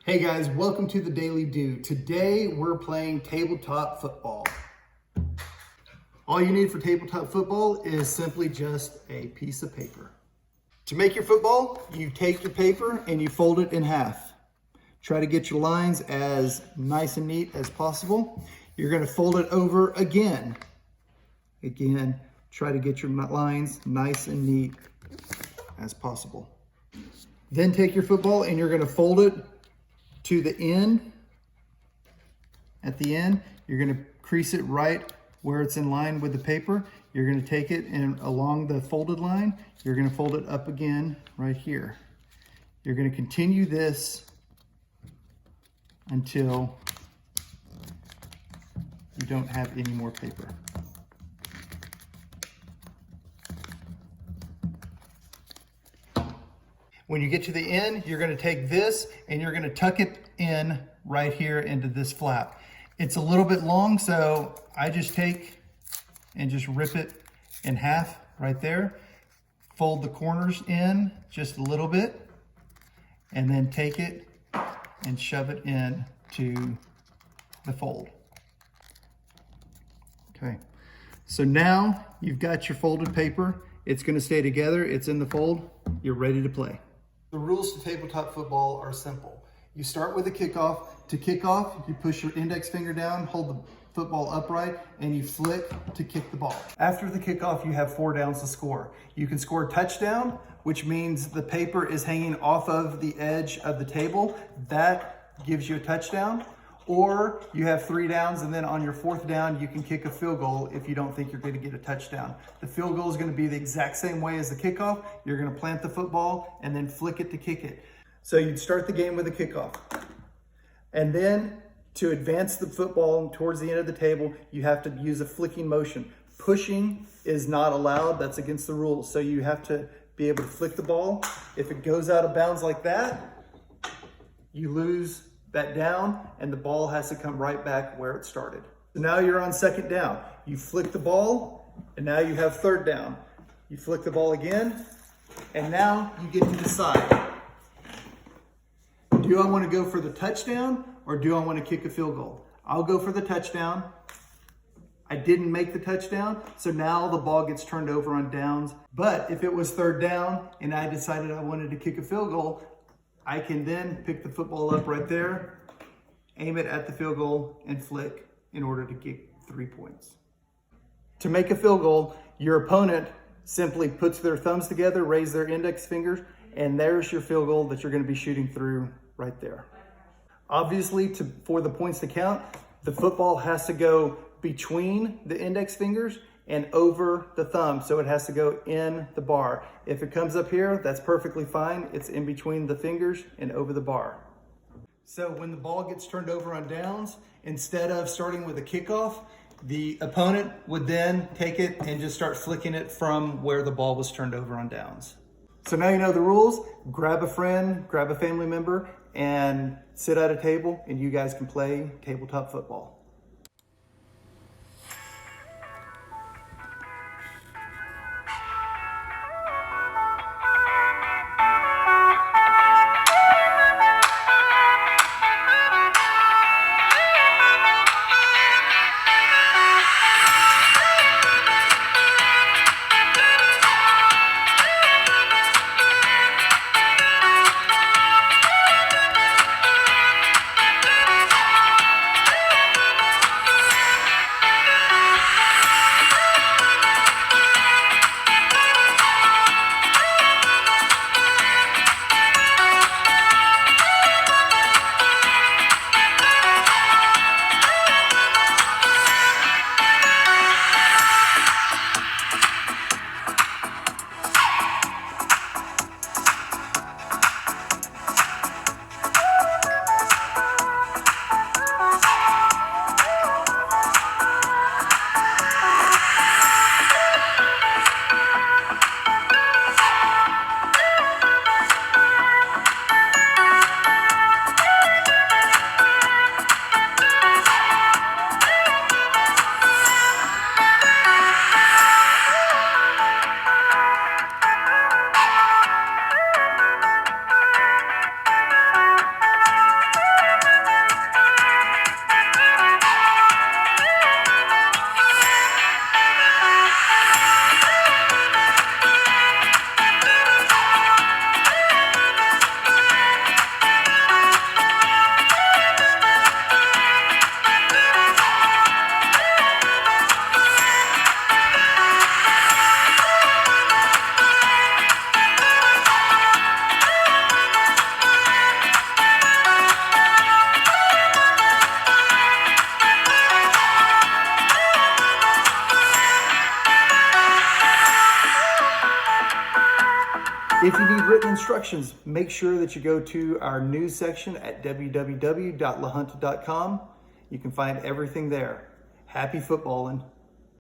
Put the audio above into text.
Hey guys, welcome to the Daily Do. Today we're playing tabletop football. All you need for tabletop football is simply just a piece of paper. To make your football, you take your paper and you fold it in half. Try to get your lines as nice and neat as possible. You're going to fold it over again. Again, try to get your lines nice and neat as possible. Then take your football and you're going to fold it to the end. At the end, you're going to crease it right where it's in line with the paper. You're going to take it and along the folded line, you're going to fold it up again right here. You're going to continue this until you don't have any more paper. When you get to the end, you're going to take this and you're going to tuck it in right here into this flap. It's a little bit long, so I just take and just rip it in half right there. Fold the corners in just a little bit and then take it and shove it in to the fold. Okay, so now you've got your folded paper. It's going to stay together. It's in the fold. You're ready to play. The rules to tabletop football are simple. You start with a kickoff. To kick off, you push your index finger down, hold the football upright, and you flick to kick the ball. After the kickoff, you have 4 downs to score. You can score a touchdown, which means the paper is hanging off of the edge of the table. That gives you a touchdown. Or you have 3 downs, and then on your 4th down, you can kick a field goal if you don't think you're going to get a touchdown. The field goal is going to be the exact same way as the kickoff. You're going to plant the football and then flick it to kick it. So you'd start the game with a kickoff. And then to advance the football towards the end of the table, you have to use a flicking motion. Pushing is not allowed. That's against the rules. So you have to be able to flick the ball. If it goes out of bounds like that, you lose that down and the ball has to come right back where it started. So now you're on 2nd down. You flick the ball and now you have 3rd down. You flick the ball again and now you get to decide. Do I want to go for the touchdown or do I want to kick a field goal? I'll go for the touchdown. I didn't make the touchdown, so now the ball gets turned over on downs. But if it was 3rd down and I decided I wanted to kick a field goal, I can then pick the football up right there, aim it at the field goal, and flick in order to get 3 points. To make a field goal, your opponent simply puts their thumbs together, raise their index fingers, and there's your field goal that you're going to be shooting through right there. Obviously, for the points to count, the football has to go between the index fingers and over the thumb, so it has to go in the bar. If it comes up here, that's perfectly fine. It's in between the fingers and over the bar. So when the ball gets turned over on downs, instead of starting with a kickoff, the opponent would then take it and just start flicking it from where the ball was turned over on downs. So now you know the rules. Grab a friend, grab a family member, and sit at a table, and you guys can play tabletop football. If you need written instructions, make sure that you go to our news section at www.lahunta.com. You can find everything there. Happy footballing.